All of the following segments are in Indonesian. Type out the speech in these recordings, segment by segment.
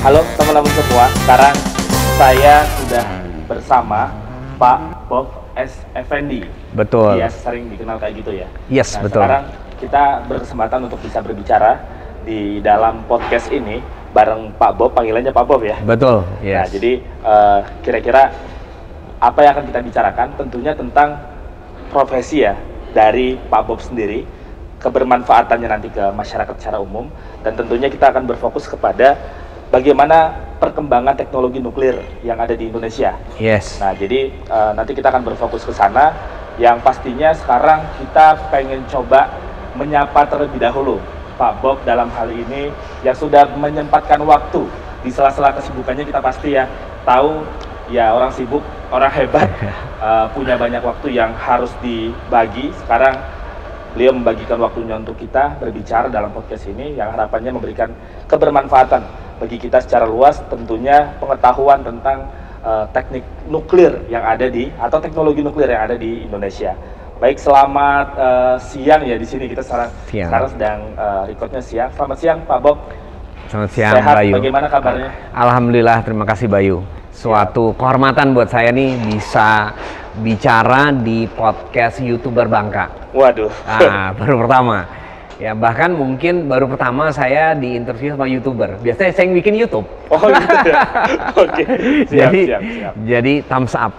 Halo teman-teman semua, sekarang saya sudah bersama Pak Bob S. Effendi. Betul. Dia sering dikenal kayak gitu ya. Yes, betul. Sekarang kita berkesempatan untuk bisa berbicara di dalam podcast ini bareng Pak Bob, panggilannya Pak Bob ya. Betul. Yes. Nah, jadi kira-kira apa yang akan kita bicarakan? Tentunya tentang profesi ya dari Pak Bob sendiri, kebermanfaatannya nanti ke masyarakat secara umum, dan tentunya kita akan berfokus kepada bagaimana perkembangan teknologi nuklir yang ada di Indonesia. Yes. Nah, jadi nanti kita akan berfokus ke sana. Yang pastinya sekarang kita pengen coba menyapa terlebih dahulu Pak Bob dalam hal ini yang sudah menyempatkan waktu di sela-sela kesibukannya. Kita pasti ya tahu ya, orang sibuk, orang hebat, punya banyak waktu yang harus dibagi. Sekarang beliau membagikan waktunya untuk kita berbicara dalam podcast ini yang harapannya memberikan kebermanfaatan bagi kita secara luas, tentunya pengetahuan tentang teknik nuklir yang ada atau teknologi nuklir yang ada di Indonesia. Baik, selamat siang ya di sini, kita sekarang sedang recordnya siang. Selamat siang Pak Bob. Selamat siang. Sehat, Bayu. bagaimana kabarnya? Alhamdulillah, terima kasih Bayu. Suatu kehormatan buat saya nih bisa bicara di podcast YouTuber Bangka. Waduh. Nah, baru pertama. Ya, bahkan mungkin baru pertama saya di interview sama YouTuber. Biasanya saya yang bikin YouTube. Oh gitu ya? Oke, siap. Jadi thumbs up.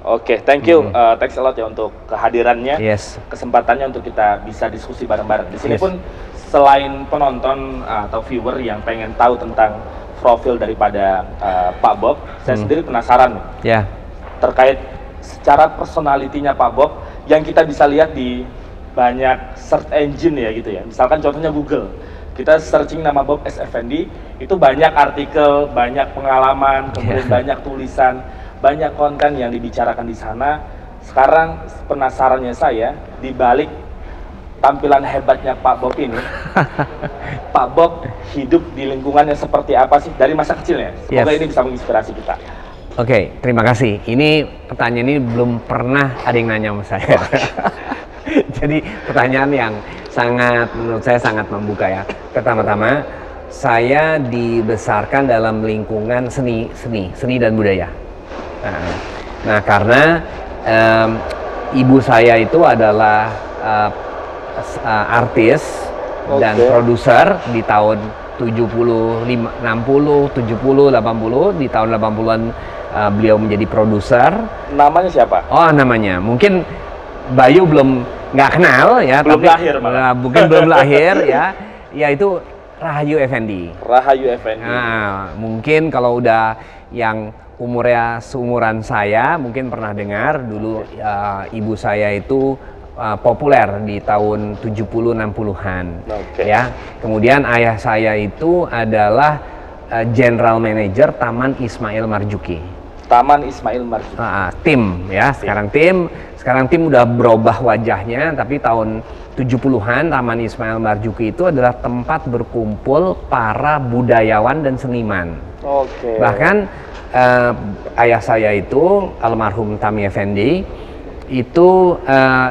Oke, thank you. Thanks a lot ya untuk kehadirannya. Yes. Kesempatannya untuk kita bisa diskusi bareng-bareng. Di sini pun selain penonton atau viewer yang pengen tahu tentang profil daripada Pak Bob, saya sendiri penasaran nih, terkait secara personalitinya Pak Bob yang kita bisa lihat di banyak search engine ya gitu ya. Misalkan contohnya Google, kita searching nama Bob S. Effendi, itu banyak artikel, banyak pengalaman, kemudian banyak tulisan, banyak konten yang dibicarakan di sana. Sekarang penasarannya saya, di balik tampilan hebatnya Pak Bob ini, Pak Bob hidup di lingkungan yang seperti apa sih dari masa kecilnya? Semoga ini bisa menginspirasi kita. Oke, terima kasih. Ini pertanyaan ini belum pernah ada yang nanya sama saya. Jadi pertanyaan yang menurut saya sangat membuka ya. Pertama-tama, saya dibesarkan dalam lingkungan seni dan budaya. Nah, karena ibu saya itu adalah artis dan produser di tahun 70, 60, 70, 80. Di tahun 80-an beliau menjadi produser. Namanya siapa? Oh, namanya mungkin Bayu nggak kenal ya, belum tapi lahir malah. Bukan belum lahir ya. Ya, itu Rahayu Effendi. Rahayu Effendi. Nah, mungkin kalau udah yang umurnya seumuran saya mungkin pernah dengar dulu ibu saya itu populer di tahun 70-60-an. Ya. Kemudian ayah saya itu adalah General Manager Taman Ismail Marzuki. Taman Ismail Marzuki. Tim ya, sekarang tim udah berubah wajahnya, tapi tahun 70-an Taman Ismail Marzuki itu adalah tempat berkumpul para budayawan dan seniman. Bahkan ayah saya itu almarhum Tami Effendi itu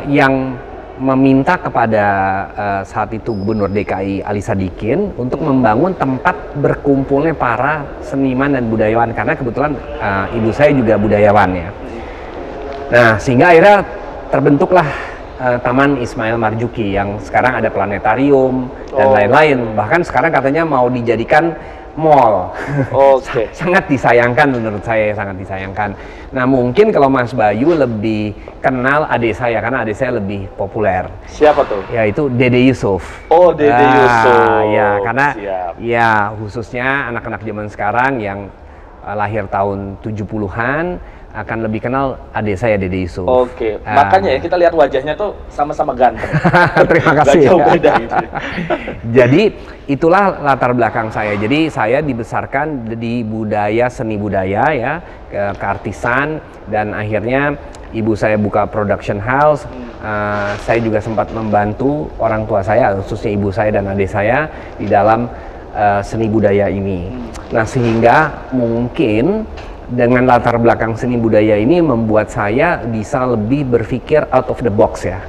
yang meminta kepada saat itu Gubernur DKI Ali Sadikin untuk membangun tempat berkumpulnya para seniman dan budayawan, karena kebetulan ibu saya juga budayawan ya. Nah, sehingga akhirnya terbentuklah Taman Ismail Marzuki yang sekarang ada planetarium dan lain-lain. Bahkan sekarang katanya mau dijadikan mall. Sangat disayangkan menurut saya, sangat disayangkan. Nah, mungkin kalau Mas Bayu lebih kenal adik saya, karena adik saya lebih populer. Siapa tuh? Ya, itu Dede Yusuf. Oh, Dede Yusuf. Ya, karena ya khususnya anak-anak zaman sekarang yang lahir tahun 70-an akan lebih kenal adik saya, Dede Yusuf. Makanya ya kita lihat wajahnya tuh sama-sama ganteng. Terima kasih. Gak jauh beda gitu. Jadi itulah latar belakang saya. Jadi saya dibesarkan di seni budaya ya, keartisan, dan akhirnya ibu saya buka production house. Saya juga sempat membantu orang tua saya, khususnya ibu saya dan adik saya di dalam seni budaya ini. Nah, sehingga mungkin dengan latar belakang seni budaya ini membuat saya bisa lebih berpikir out of the box ya.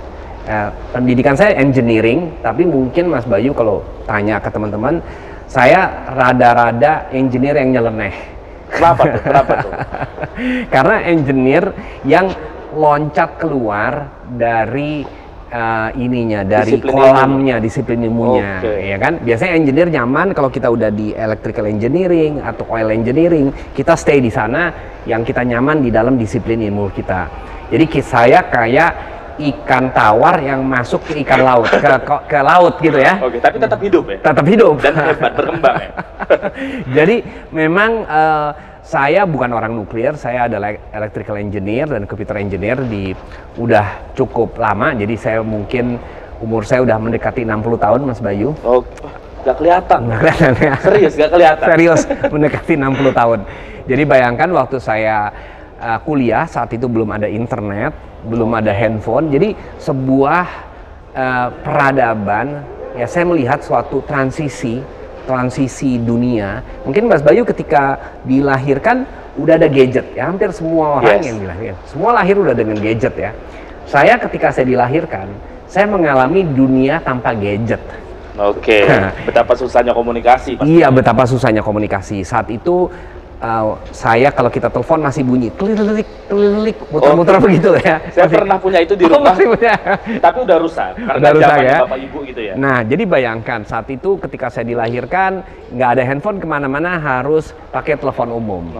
Pendidikan saya engineering, tapi mungkin Mas Bayu kalau tanya ke teman-teman, Saya rada-rada engineer yang nyeleneh. Kenapa tuh? Kenapa tuh? Karena engineer yang loncat keluar dari dari disiplin kolamnya, disiplin ilmunya, ya kan? Biasanya engineer nyaman kalau kita udah di electrical engineering atau oil engineering, kita stay di sana, yang kita nyaman di dalam disiplin ilmu kita. Jadi saya kayak ikan tawar yang masuk ke ikan laut, ke laut gitu ya. Oke, tapi tetap hidup ya? Tetap hidup. Dan hebat, berkembang ya? Jadi memang saya bukan orang nuklir, saya adalah electrical engineer dan computer engineer udah cukup lama, jadi saya mungkin umur saya udah mendekati 60 tahun, Mas Bayu. Oh, gak kelihatan. Nggak kelihatan ya? Serius, gak kelihatan? Serius, mendekati 60 tahun. Jadi bayangkan waktu saya kuliah, saat itu belum ada internet, belum ada handphone, jadi sebuah peradaban, ya saya melihat suatu transisi dunia. Mungkin Mas Bayu ketika dilahirkan udah ada gadget ya, hampir semua orang yang dilahirkan semua lahir udah dengan gadget ya. Saya ketika saya dilahirkan, saya mengalami dunia tanpa gadget. Oke. Betapa susahnya komunikasi pasti. Iya, betapa susahnya komunikasi. Saat itu saya kalau kita telepon masih bunyi kelilik, muter-muter begitu ya. Saya pernah punya itu di rumah. Masih punya. Tapi udah rusak karena udah rusak ya. Bapak ibu gitu ya. Nah, jadi bayangkan saat itu ketika saya dilahirkan nggak ada handphone, kemana-mana harus pakai telepon umum.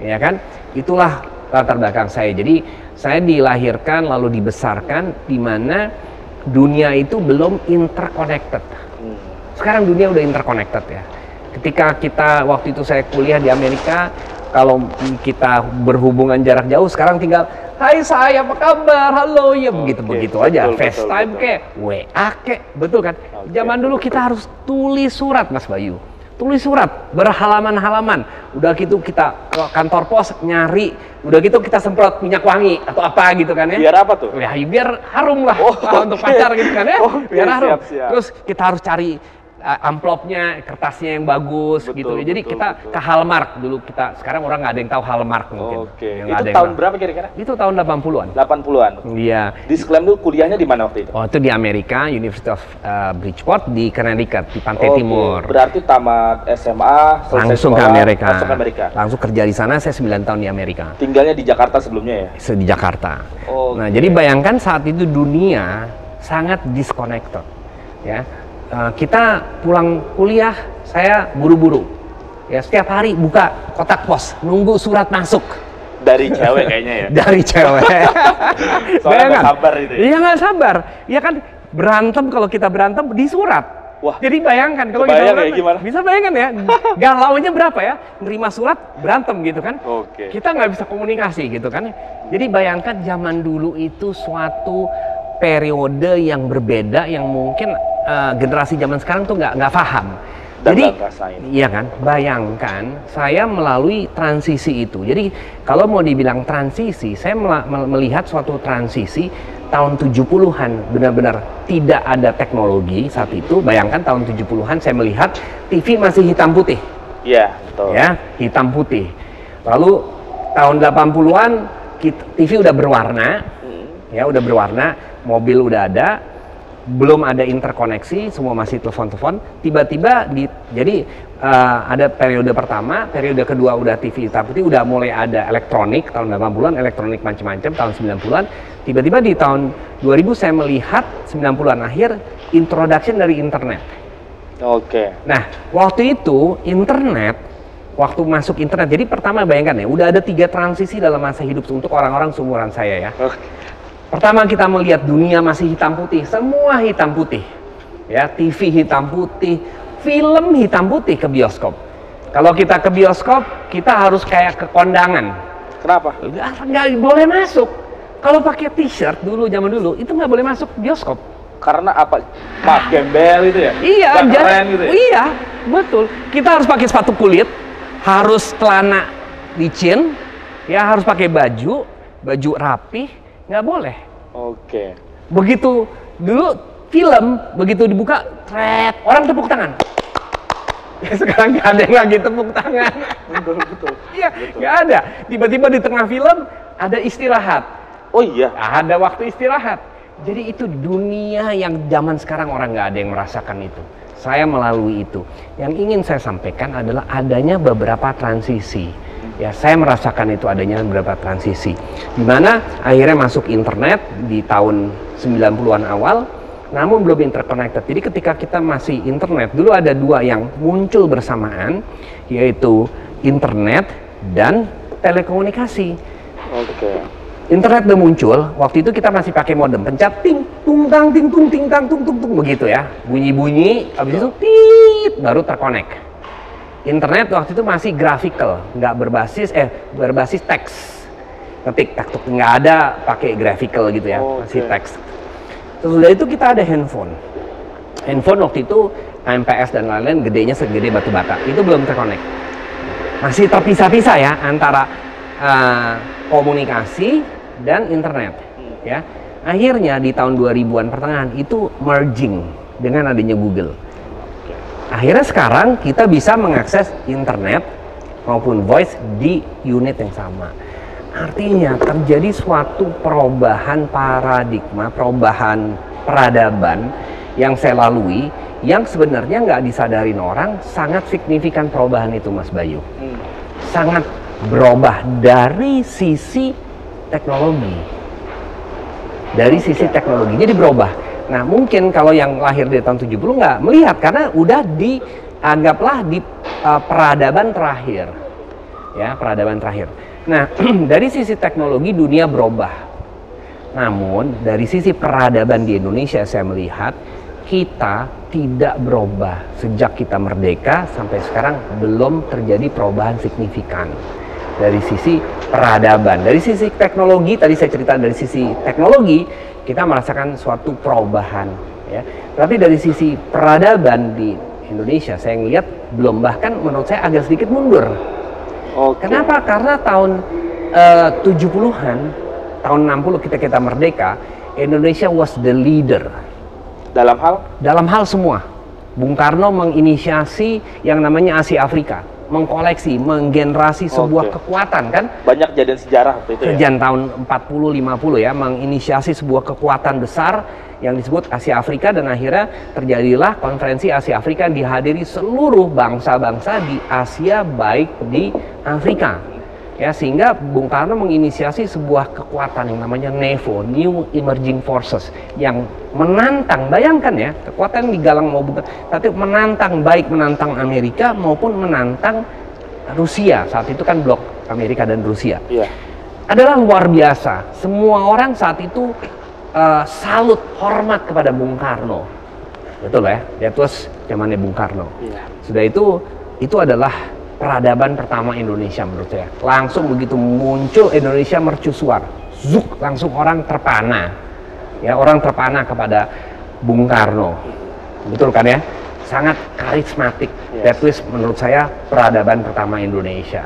Ya kan? Itulah latar belakang saya. Jadi saya dilahirkan lalu dibesarkan di mana dunia itu belum interconnected. Sekarang dunia udah interconnected ya. Ketika kita waktu itu saya kuliah di Amerika, kalau kita berhubungan jarak jauh, sekarang tinggal hai saya apa kabar, halo ya, begitu aja. FaceTime kek, WA kek, betul kan? Zaman dulu kita harus tulis surat, Mas Bayu, tulis surat berhalaman-halaman. Udah gitu kita ke kantor pos nyari, udah gitu kita semprot minyak wangi atau apa gitu kan ya? Biar apa tuh? Ya biar harum lah, untuk pacar gitu kan ya? Biar harum. Terus kita harus cari amplopnya, kertasnya yang bagus, gitu. Jadi kita ke Hallmark dulu kita. Sekarang orang nggak ada yang tahu Hallmark mungkin. Itu tahun berapa kira-kira? Itu tahun 80-an. 80-an. Iya. Disclaim dulu kuliahnya di mana waktu itu? Oh, itu di Amerika, University of Bridgeport di Connecticut, di Pantai Timur. Berarti tamat SMA, langsung ke Amerika. Langsung ke Amerika. Langsung kerja di sana, saya 9 tahun di Amerika. Tinggalnya di Jakarta sebelumnya ya? Di Jakarta. Nah, jadi bayangkan saat itu dunia sangat disconnected. Ya. Kita pulang kuliah, saya buru-buru ya, setiap hari buka kotak pos nunggu surat masuk dari cewek kayaknya ya. Dari cewek. Soalnya nggak sabar itu ya. Iya, nggak sabar ya kan, berantem, kalau kita berantem di surat. Wah, jadi bayangkan kalau kita berantem, gimana? Bisa bayangkan ya, galaunya berapa ya, nerima surat berantem gitu kan. Kita nggak bisa komunikasi gitu kan. Jadi bayangkan zaman dulu itu suatu periode yang berbeda yang mungkin generasi zaman sekarang tuh nggak paham. Jadi, iya kan, bayangkan saya melalui transisi itu. Jadi kalau mau dibilang transisi, saya melihat suatu transisi tahun 70-an, benar-benar tidak ada teknologi saat itu. Bayangkan tahun 70-an saya melihat TV masih hitam putih. Iya, betul. Ya, hitam putih. Lalu tahun 80-an TV udah berwarna, ya udah berwarna, mobil udah ada. Belum ada interkoneksi, semua masih telepon-telepon. Tiba-tiba jadi ada periode pertama, periode kedua udah TV hitam putih, udah mulai ada elektronik tahun 80-an, elektronik macam-macam tahun 90-an. Tiba-tiba di tahun 2000 saya melihat 90-an akhir introduction dari internet. Nah, waktu itu internet, waktu masuk internet, jadi pertama bayangkan ya, udah ada 3 transisi dalam masa hidup untuk orang-orang seumuran saya ya. Pertama kita melihat dunia masih hitam putih, semua hitam putih, ya, TV hitam putih, film hitam putih ke bioskop. Kalau kita ke bioskop, kita harus kayak ke kondangan. Kenapa? Nggak boleh masuk. Kalau pakai t-shirt dulu, zaman dulu, itu nggak boleh masuk bioskop. Karena apa? Gembel itu ya? Iya, keren gitu ya? Iya, betul. Kita harus pakai sepatu kulit, harus celana licin, ya, harus pakai baju rapih. Nggak boleh. Begitu dulu film, begitu dibuka, orang tepuk tangan. Sekarang nggak ada yang lagi tepuk tangan. Betul. Iya, nggak ada. Tiba-tiba di tengah film ada istirahat. Oh iya? Ada waktu istirahat. Jadi itu dunia yang zaman sekarang orang nggak ada yang merasakan itu. Saya melalui itu. Yang ingin saya sampaikan adalah adanya beberapa transisi. Ya, saya merasakan itu adanya beberapa transisi. Di mana akhirnya masuk internet di tahun 90-an awal, namun belum interconnected. Jadi ketika kita masih internet, dulu ada dua yang muncul bersamaan, yaitu internet dan telekomunikasi. Oke. Internet udah muncul, waktu itu kita masih pakai modem, pencet ting tung tang ting tung ting tang tung tung tung begitu ya, bunyi-bunyi, habis itu tit baru terkonek. Internet waktu itu masih graphical, nggak berbasis teks, ngetik tak tuk, nggak ada pakai graphical gitu ya, masih teks. Sesudah itu kita ada handphone. Handphone waktu itu MPS dan lain-lain gedenya segede batu bata, itu belum terkonek, masih terpisah-pisah ya antara komunikasi dan internet ya. Akhirnya di tahun 2000-an pertengahan itu merging dengan adanya Google. Akhirnya sekarang kita bisa mengakses internet maupun voice di unit yang sama. Artinya terjadi suatu perubahan paradigma, perubahan peradaban yang saya lalui, yang sebenarnya nggak disadarin orang. Sangat signifikan perubahan itu, Mas Bayu. Sangat berubah dari sisi teknologi. Dari sisi teknologi, jadi berubah. Nah, mungkin kalau yang lahir di tahun 70 nggak melihat, karena udah dianggaplah di peradaban terakhir. Ya, peradaban terakhir. Nah, dari sisi teknologi dunia berubah. Namun, dari sisi peradaban di Indonesia saya melihat, kita tidak berubah. Sejak kita merdeka sampai sekarang belum terjadi perubahan signifikan. Dari sisi peradaban, dari sisi teknologi, tadi saya cerita dari sisi teknologi kita merasakan suatu perubahan ya. Tapi dari sisi peradaban di Indonesia saya ngelihat belum, bahkan menurut saya agak sedikit mundur. Kenapa? Karena tahun 70-an, tahun 60 kita merdeka, Indonesia was the leader. Dalam hal semua. Bung Karno menginisiasi yang namanya Asia Afrika, mengkoleksi, menggenerasi sebuah kekuatan kan. Banyak kejadian sejarah waktu itu Kejadian tahun 40-50 ya, menginisiasi sebuah kekuatan besar yang disebut Asia Afrika, dan akhirnya terjadilah konferensi Asia Afrika yang dihadiri seluruh bangsa-bangsa di Asia baik di Afrika. Ya, sehingga Bung Karno menginisiasi sebuah kekuatan yang namanya NEVO, New Emerging Forces, yang menantang, bayangkan ya, kekuatan digalang mau bukan, tapi menantang, baik menantang Amerika maupun menantang Rusia. Saat itu kan blok Amerika dan Rusia. Adalah luar biasa. Semua orang saat itu salut, hormat kepada Bung Karno. Betul ya, that was zamannya Bung Karno. Sudah itu adalah peradaban pertama Indonesia menurut saya. Langsung begitu muncul Indonesia mercusuar, zuk, langsung orang terpana. Ya, orang terpana kepada Bung Karno. Betul kan ya? Sangat karismatik. That was menurut saya peradaban pertama Indonesia.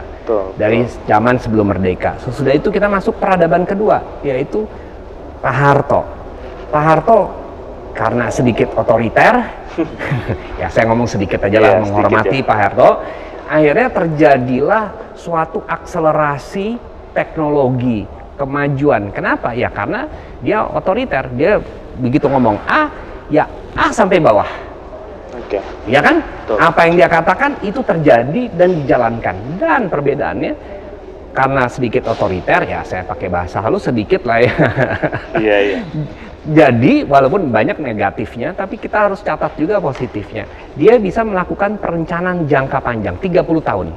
Dari zaman sebelum merdeka. Sesudah itu kita masuk peradaban kedua, yaitu Pak Harto. Pak Harto karena sedikit otoriter, ya saya ngomong sedikit aja lah, menghormati Pak Harto. Akhirnya terjadilah suatu akselerasi teknologi, kemajuan. Kenapa? Ya karena dia otoriter, dia begitu ngomong A, ya A sampai bawah. Ya kan? Apa yang dia katakan itu terjadi dan dijalankan. Dan perbedaannya, karena sedikit otoriter, ya saya pakai bahasa halus sedikit lah ya. Jadi walaupun banyak negatifnya, tapi kita harus catat juga positifnya. Dia bisa melakukan perencanaan jangka panjang 30 tahun.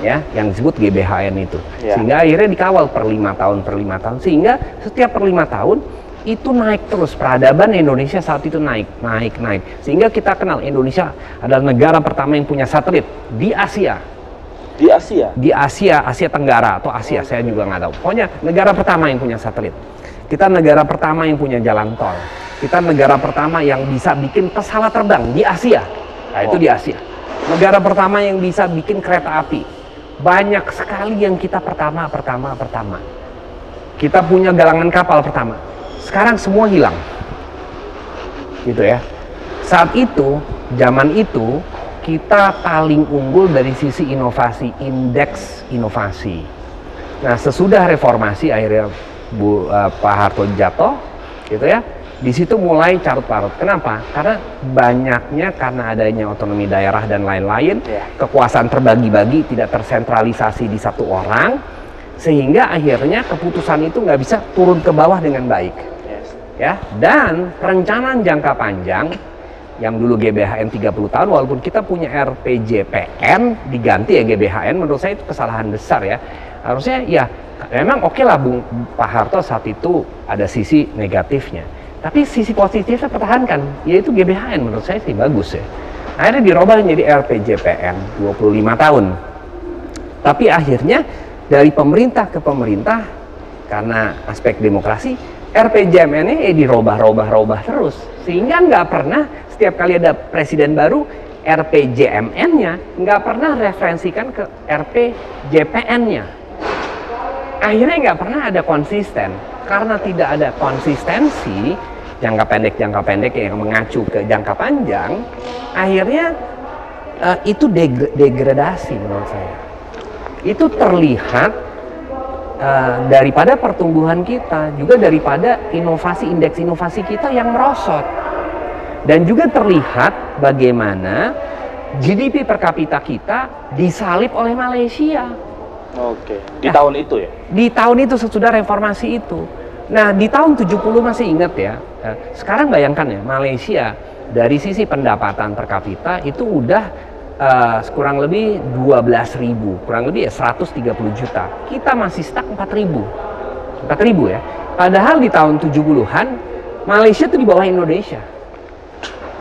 Ya, yang disebut GBHN itu. Sehingga akhirnya dikawal per 5 tahun. Sehingga setiap per 5 tahun itu naik terus. Peradaban Indonesia saat itu naik. Sehingga kita kenal Indonesia adalah negara pertama yang punya satelit di Asia. Di Asia Tenggara atau Asia, saya juga nggak tahu. Pokoknya negara pertama yang punya satelit. Kita negara pertama yang punya jalan tol. Kita negara pertama yang bisa bikin pesawat terbang di Asia. Nah, itu di Asia. Negara pertama yang bisa bikin kereta api. Banyak sekali yang kita pertama. Kita punya galangan kapal pertama. Sekarang semua hilang. Gitu ya. Saat itu, zaman itu, kita paling unggul dari sisi inovasi, indeks inovasi. Nah, sesudah reformasi akhirnya Pak Harto jatuh, gitu ya. Di situ mulai carut marut. Kenapa? Karena adanya otonomi daerah dan lain-lain, kekuasaan terbagi-bagi, tidak tersentralisasi di satu orang, sehingga akhirnya keputusan itu nggak bisa turun ke bawah dengan baik. Ya, dan perencanaan jangka panjang yang dulu GBHN 30 tahun, walaupun kita punya RPJPN diganti ya GBHN, menurut saya itu kesalahan besar ya. Harusnya ya memang oke lah Bung Pak Harto saat itu ada sisi negatifnya, tapi sisi positifnya pertahankan, yaitu GBHN menurut saya sih bagus ya. Akhirnya dirubah menjadi RPJPN 25 tahun. Tapi akhirnya dari pemerintah ke pemerintah, karena aspek demokrasi, RPJMN-nya dirubah terus. Sehingga nggak pernah setiap kali ada presiden baru, RPJMN-nya nggak pernah referensikan ke RPJPN-nya. Akhirnya nggak pernah ada konsisten. Karena tidak ada konsistensi, jangka pendek yang mengacu ke jangka panjang, akhirnya itu degradasi menurut saya. Itu terlihat daripada pertumbuhan kita, juga daripada indeks inovasi kita yang merosot. Dan juga terlihat bagaimana GDP per kapita kita disalip oleh Malaysia. Oke, di tahun itu ya? Di tahun itu sesudah reformasi itu. Nah, di tahun 70 masih ingat ya, sekarang bayangkan ya, Malaysia dari sisi pendapatan per kapita itu udah kurang lebih 12.000, kurang lebih ya 130 juta. Kita masih stuck 4.000 ya. Padahal di tahun 70-an Malaysia itu di bawah Indonesia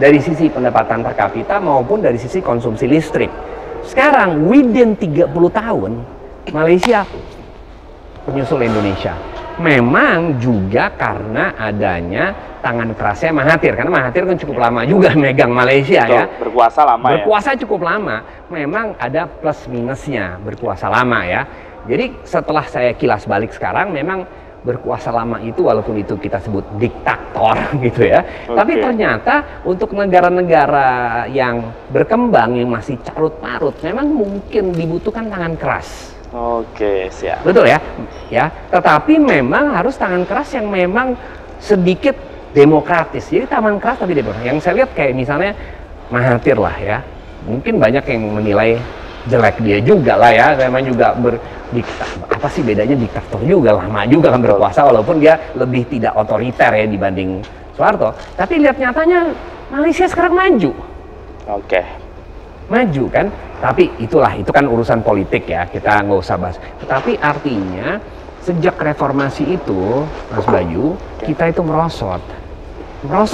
dari sisi pendapatan per kapita maupun dari sisi konsumsi listrik. Sekarang within 30 tahun Malaysia menyusul Indonesia. Memang juga karena adanya tangan kerasnya Mahathir, karena Mahathir kan cukup lama juga megang Malaysia. Betul, ya. Berkuasa cukup lama. Memang ada plus minusnya berkuasa lama ya. Jadi setelah saya kilas balik sekarang, memang berkuasa lama itu walaupun itu kita sebut diktator gitu ya. Tapi ternyata untuk negara-negara yang berkembang yang masih carut-marut, memang mungkin dibutuhkan tangan keras. Oke, siap. Betul ya? Ya, tetapi memang harus tangan keras yang memang sedikit demokratis. Jadi tangan keras tapi demokratis. Yang saya lihat kayak misalnya Mahathir lah ya. Mungkin banyak yang menilai jelek dia juga lah ya. Memang juga apa sih bedanya diktator juga, lama juga kan berkuasa walaupun dia lebih tidak otoriter ya dibanding Soeharto. Tapi lihat nyatanya Malaysia sekarang maju. Oke. Maju kan, tapi itu kan urusan politik ya, kita nggak usah bahas. Tetapi artinya sejak reformasi itu, Mas Bayu, kita itu merosot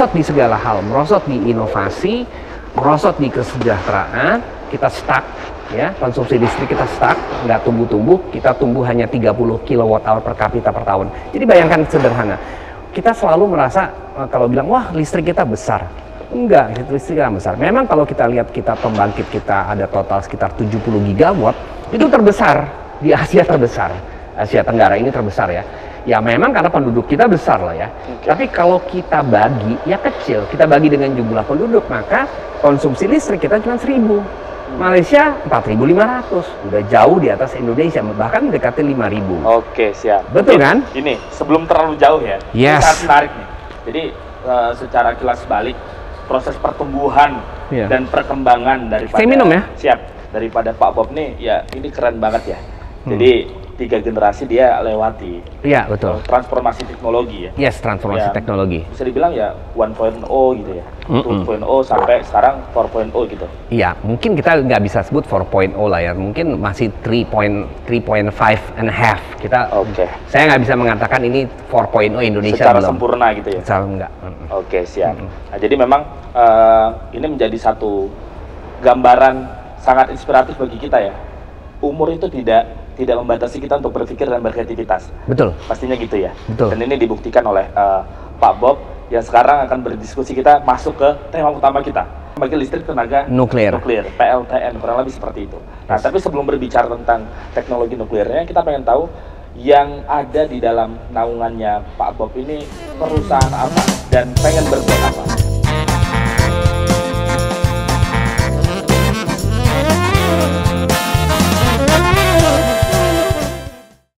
di segala hal, merosot di inovasi, merosot di kesejahteraan, kita stuck ya, konsumsi listrik kita stuck, nggak tumbuh-tumbuh, kita tumbuh hanya 30 kWh per kapita per tahun. Jadi bayangkan sederhana, kita selalu merasa kalau bilang wah listrik kita besar. Enggak, listrik kita besar. Memang kalau kita lihat kita pembangkit kita ada total sekitar 70 gigawatt, itu terbesar di Asia, terbesar. Asia Tenggara ini terbesar ya. Ya memang karena penduduk kita besar lah ya. Tapi kalau kita bagi, ya kecil. Kita bagi dengan jumlah penduduk, maka konsumsi listrik kita cuma 1.000. Malaysia 4.500, udah jauh di atas Indonesia, bahkan mendekati 5.000. Oke, siap. Betul kan? Ini sebelum terlalu jauh ya. Yes. Sangat menarik nih. Jadi secara kilas balik proses pertumbuhan dan perkembangan daripada daripada Pak Bob nih ya, ini keren banget ya. Jadi 3 generasi dia lewati. Iya, betul. Transformasi teknologi ya. Yes, transformasi teknologi. Bisa dibilang ya 1.0 gitu ya. 2.0 sampai sekarang 4.0 gitu. Iya, mungkin kita nggak bisa sebut 4.0 lah ya. Mungkin masih 3.5 and a half. Kita saya nggak bisa mengatakan ini 4.0 Indonesia secara belum sempurna gitu ya. Secara enggak. Oke, siap. Nah, jadi memang ini menjadi satu gambaran sangat inspiratif bagi kita ya. Umur itu tidak membatasi kita untuk berpikir dan berkreativitas. Betul. Pastinya gitu ya. Betul. Dan ini dibuktikan oleh Pak Bob yang sekarang akan berdiskusi kita masuk ke tema utama kita. Bagi listrik tenaga nuklir, PLTN, kurang lebih seperti itu. Nah, tapi sebelum berbicara tentang teknologi nuklirnya, kita pengen tahu yang ada di dalam naungannya Pak Bob ini perusahaan apa dan pengen berbuat apa.